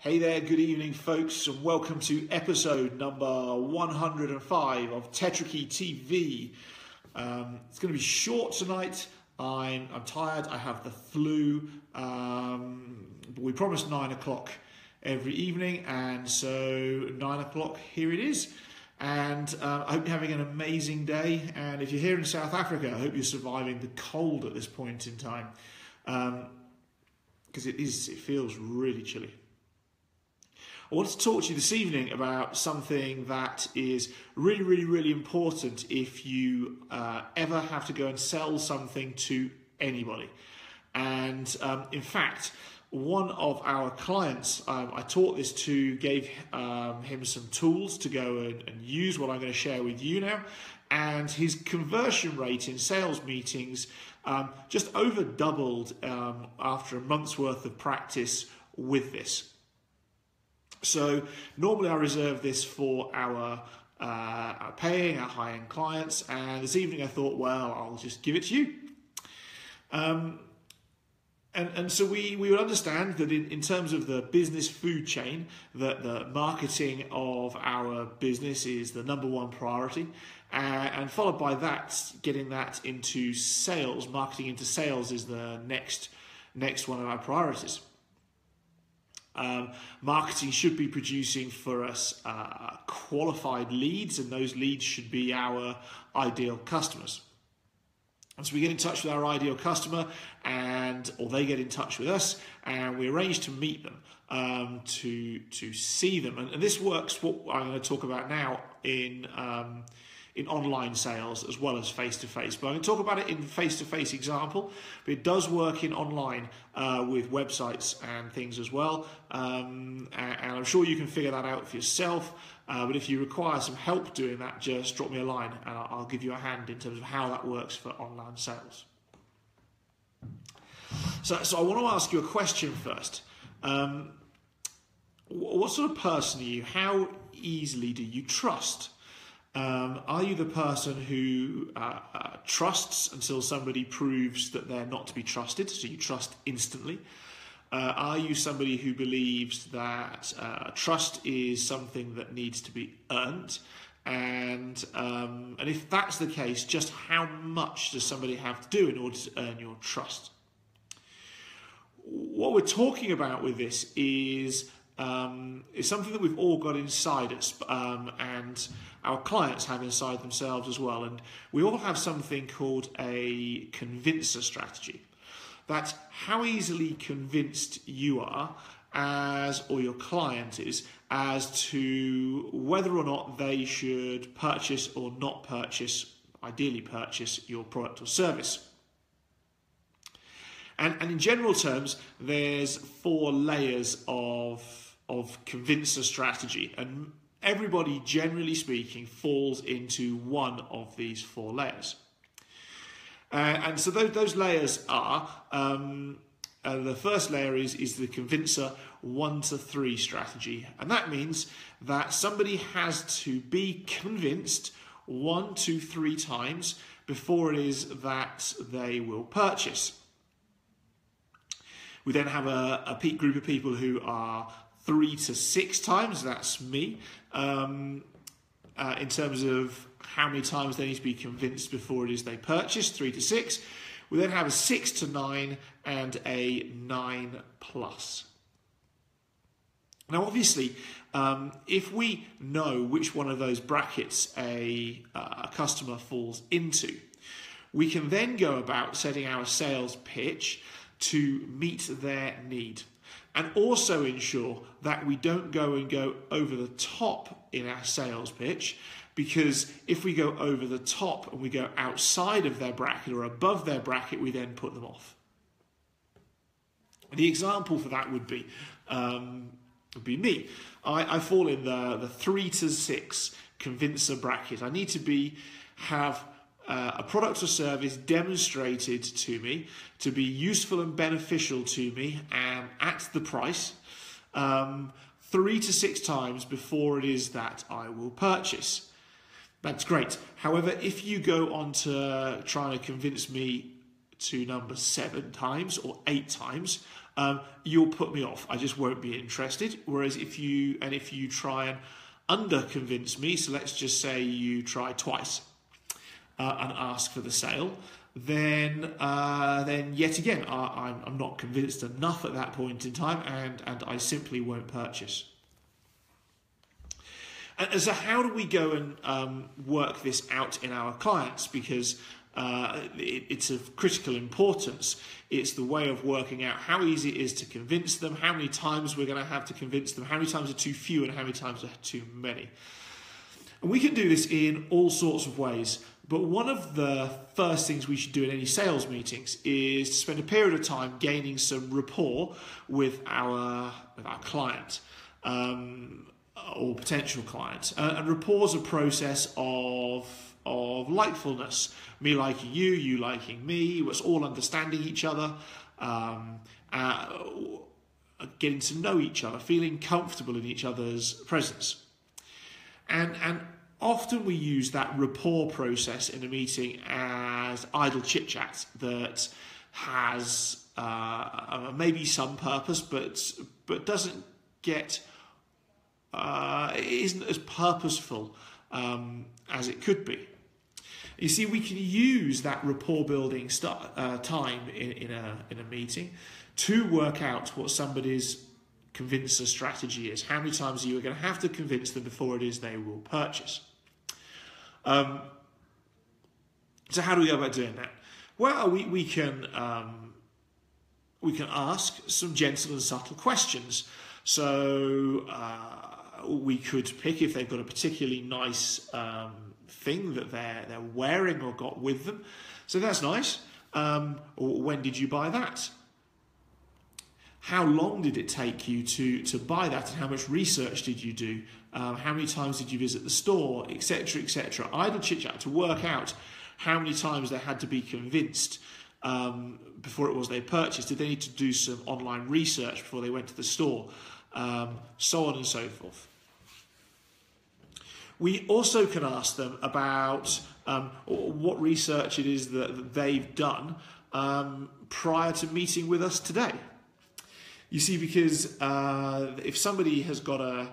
Hey there, good evening folks, and welcome to episode number 105 of Tetrakey TV. It's going to be short tonight. I'm tired, I have the flu, but we promised 9 o'clock every evening, and so 9 o'clock, here it is. And I hope you're having an amazing day, and if you're here in South Africa, I hope you're surviving the cold at this point in time, because it feels really chilly. I want to talk to you this evening about something that is really important if you ever have to go and sell something to anybody. And in fact, one of our clients, I taught this to, gave him some tools to go and use what I'm going to share with you now. And his conversion rate in sales meetings just over doubled after a month's worth of practice with this. So normally I reserve this for our paying, our high-end clients, and this evening I thought, well, I'll just give it to you. And so we would understand that in terms of the business food chain, that the marketing of our business is the number one priority, and followed by that, getting that into sales, marketing into sales is the next one of our priorities. Marketing should be producing for us qualified leads, and those leads should be our ideal customers. And so we get in touch with our ideal customer, or they get in touch with us, and we arrange to meet them, to see them. And this works, what I'm going to talk about now, in online sales as well as face-to-face. But I'm going to talk about it in face-to-face example, but it does work in online with websites and things as well. And I'm sure you can figure that out for yourself. But if you require some help doing that, just drop me a line and I'll give you a hand in terms of how that works for online sales. So I want to ask you a question first. What sort of person are you? How easily do you trust? Are you the person who trusts until somebody proves that they're not to be trusted, so you trust instantly? Are you somebody who believes that trust is something that needs to be earned? And if that's the case, just how much does somebody have to do in order to earn your trust? What we're talking about with this is something that we've all got inside us, and our clients have inside themselves as well. And we all have something called a convincer strategy. That's how easily convinced you are, or your client is, as to whether or not they should purchase or not purchase, ideally purchase, your product or service. And in general terms, there's 4 layers of convincer strategy, and everybody, generally speaking, falls into one of these 4 layers. And so those layers are, the first layer is the convincer 1 to 3 strategy, and that means that somebody has to be convinced 1 to 3 times before it is that they will purchase. We then have a peak group of people who are 3 to 6 times, that's me, in terms of how many times they need to be convinced before it is they purchase, 3 to 6. We then have a 6 to 9 and a 9 plus. Now obviously, if we know which one of those brackets a customer falls into, we can then go about setting our sales pitch to meet their need, and also ensure that we don't go over the top in our sales pitch, because if we go over the top and we go outside of their bracket or above their bracket, we then put them off. The example for that would be me. I fall in the 3 to 6 convincer bracket. I need to have a product or service demonstrated to me to be useful and beneficial to me and at the price 3 to 6 times before it is that I will purchase. That's great. However, if you go on to trying to convince me to number 7 times or 8 times, you'll put me off. I just won't be interested. Whereas if you try and under-convince me, so let's just say you try twice and ask for the sale, then yet again, I'm not convinced enough at that point in time, and I simply won't purchase. And so how do we go and work this out in our clients? Because it's of critical importance. It's the way of working out how easy it is to convince them, how many times we're going to have to convince them, how many times are too few and how many times are too many. And we can do this in all sorts of ways. But one of the first things we should do in any sales meetings is to spend a period of time gaining some rapport with our client. Or potential clients. And rapport is a process of likefulness. Me liking you, you liking me, us all understanding each other, getting to know each other, feeling comfortable in each other's presence. And often we use that rapport process in a meeting as idle chit-chat that has maybe some purpose, but doesn't get... it isn't as purposeful as it could be. You see, we can use that rapport building time in a meeting to work out what somebody's convincer strategy is. How many times are you going to have to convince them before it is they will purchase? So how do we go about doing that? Well, we can ask some gentle and subtle questions. So we could pick if they've got a particularly nice thing that they're wearing or got with them. So that's nice. Or when did you buy that? How long did it take you to buy that, and how much research did you do? How many times did you visit the store, etc., etc. Idle chit-chat to work out how many times they had to be convinced before it was they purchased. Did they need to do some online research before they went to the store? So on and so forth. We also can ask them about what research it is that they've done prior to meeting with us today. You see, because if somebody has got a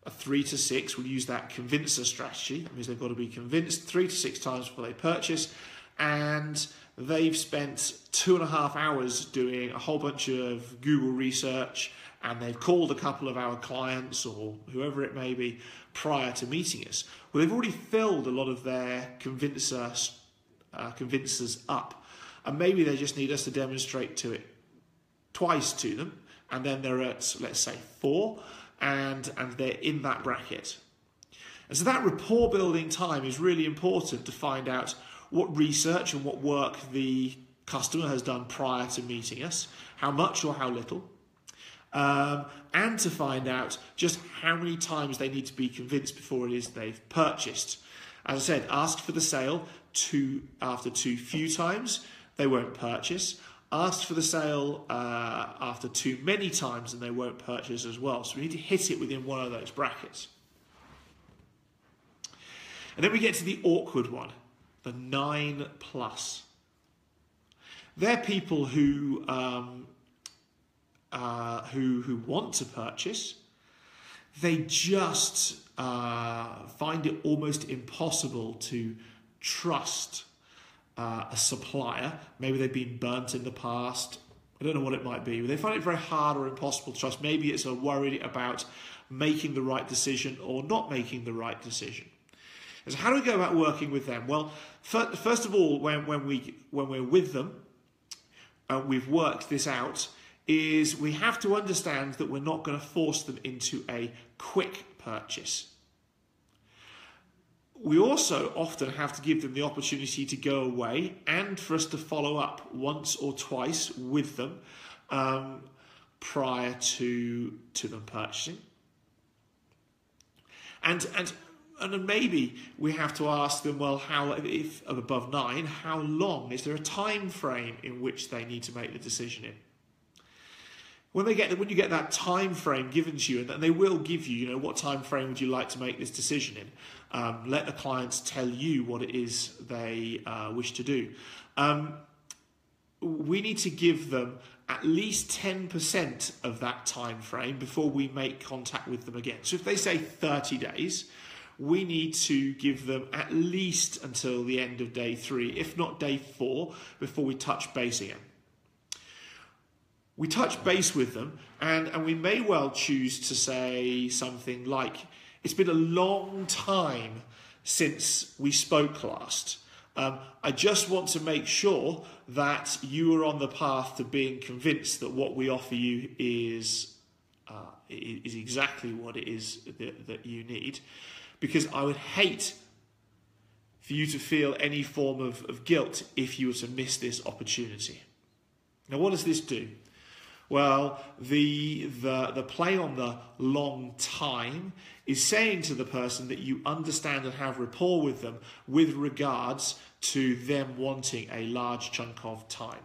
3 to 6, we'll use that convincer strategy. That means they've got to be convinced 3 to 6 times before they purchase, and they've spent 2.5 hours doing a whole bunch of Google research, and they've called a couple of our clients or whoever it may be prior to meeting us. Well, they've already filled a lot of their convincers up, and maybe they just need us to demonstrate it twice to them, and then they're at, let's say, 4, and they're in that bracket. And so that rapport building time is really important to find out what research and what work the customer has done prior to meeting us, how much or how little, and to find out just how many times they need to be convinced before it is they've purchased. As I said, ask for the sale after too few times, they won't purchase. Ask for the sale after too many times, and they won't purchase as well. So we need to hit it within one of those brackets. And then we get to the awkward one, the 9+. They're people who want to purchase. They just find it almost impossible to trust a supplier. Maybe they've been burnt in the past. I don't know what it might be. But they find it very hard or impossible to trust. Maybe it's a worry about making the right decision or not making the right decision. And so how do we go about working with them? Well, first of all, when we're with them, we've worked this out, is we have to understand that we're not going to force them into a quick purchase. We also often have to give them the opportunity to go away and for us to follow up once or twice with them prior to them purchasing. And then maybe we have to ask them, well, if above 9, how long? Is there a time frame in which they need to make the decision in? When you get that time frame given to you, and they will give you, what time frame would you like to make this decision in? Let the clients tell you what it is they wish to do. we need to give them at least 10% of that time frame before we make contact with them again. So if they say 30 days, we need to give them at least until the end of day 3, if not day 4, before we touch base again. We touch base with them, and we may well choose to say something like, it's been a long time since we spoke last. I just want to make sure that you are on the path to being convinced that what we offer you is exactly what it is that you need. Because I would hate for you to feel any form of guilt if you were to miss this opportunity. Now, what does this do? Well, the play on the long time is saying to the person that you understand and have rapport with them with regards to them wanting a large chunk of time.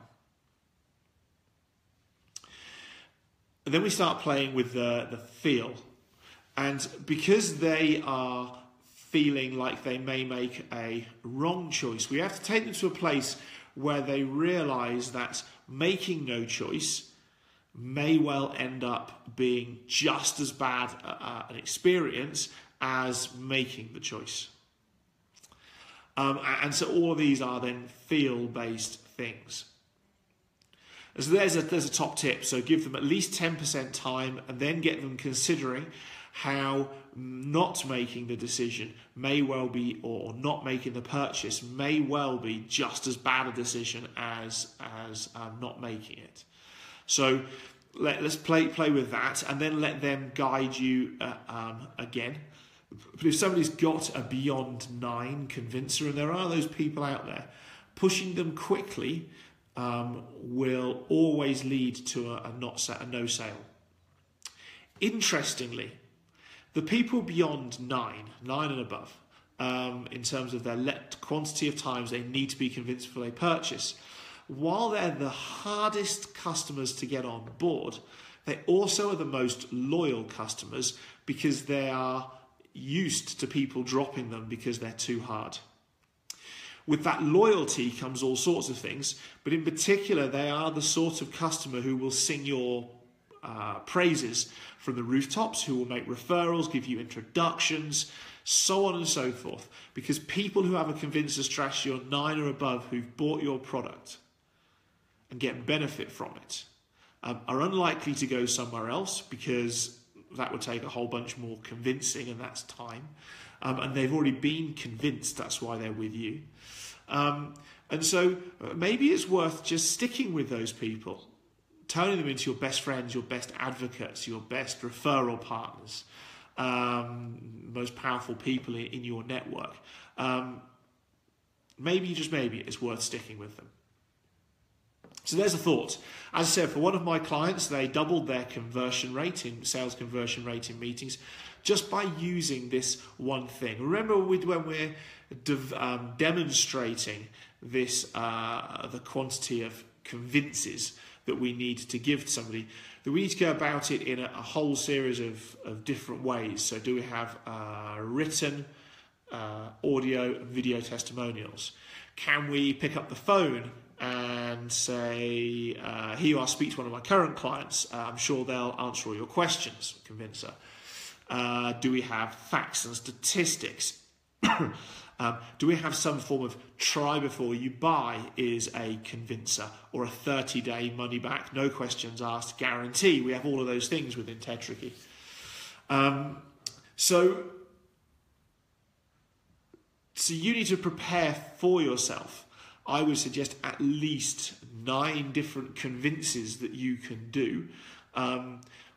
And then we start playing with the feel. And because they are feeling like they may make a wrong choice, we have to take them to a place where they realise that making no choice may well end up being just as bad an experience as making the choice. And so all of these are then feel-based things. So there's a top tip. So give them at least 10% time and then get them considering how not making the decision may well be, or not making the purchase may well be just as bad a decision as not making it. So let's play with that, and then let them guide you again. But if somebody's got a beyond 9 convincer, and there are those people out there, pushing them quickly will always lead to a no sale. Interestingly, the people beyond 9 and above, in terms of their quantity of times they need to be convinced before they purchase, while they're the hardest customers to get on board, they also are the most loyal customers because they are used to people dropping them because they're too hard. With that loyalty comes all sorts of things, but in particular, they are the sort of customer who will sing your praises from the rooftops, who will make referrals, give you introductions, so on and so forth. Because people who have a convincer strategy on 9 or above who've bought your product and get benefit from it are unlikely to go somewhere else, because that would take a whole bunch more convincing, and that's time. And they've already been convinced, that's why they're with you. And so maybe it's worth just sticking with those people, turning them into your best friends, your best advocates, your best referral partners, most powerful people in your network. Maybe, just maybe, it's worth sticking with them. So there's a thought. As I said, for one of my clients, they doubled their conversion rate sales conversion rate in meetings just by using this one thing. Remember when we're demonstrating this, the quantity of convinces that we need to give to somebody, that we need to go about it in a whole series of different ways. So do we have written, audio and video testimonials? Can we pick up the phone and say, here you are, speak to one of my current clients, I'm sure they'll answer all your questions, convincer. Do we have facts and statistics? Do we have some form of try before you buy is a convincer, or a 30-day money back, no questions asked guarantee? We have all of those things within Tetrakey. So you need to prepare for yourself. I would suggest at least 9 different convinces that you can do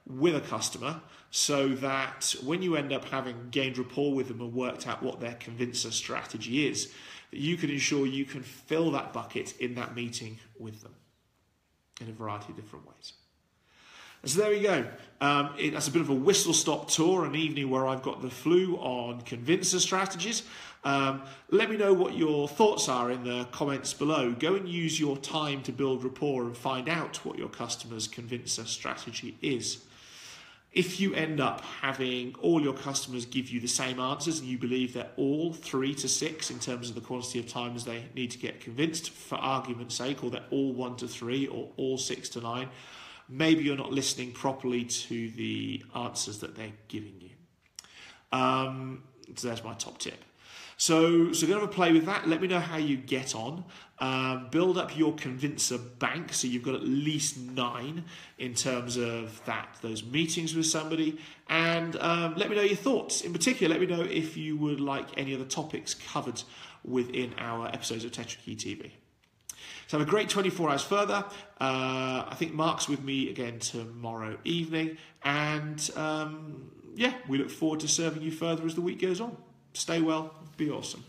with a customer, so that when you end up having gained rapport with them and worked out what their convincer strategy is, that you can ensure you can fill that bucket in that meeting with them in a variety of different ways. So there you go. That's a bit of a whistle-stop tour, an evening where I've got the flu on convincer strategies. Let me know what your thoughts are in the comments below. Go and use your time to build rapport and find out what your customer's convincer strategy is. If you end up having all your customers give you the same answers and you believe they're all 3 to 6 in terms of the quantity of times they need to get convinced, for argument's sake, or they're all 1 to 3 or all 6 to 9, maybe you're not listening properly to the answers that they're giving you. So that's my top tip. So go have a play with that. Let me know how you get on. Build up your convincer bank, so you've got at least 9 in terms of those meetings with somebody. And let me know your thoughts. In particular, let me know if you would like any other topics covered within our episodes of Tetrakey TV. So have a great 24 hours further. I think Mark's with me again tomorrow evening. And we look forward to serving you further as the week goes on. Stay well, be awesome.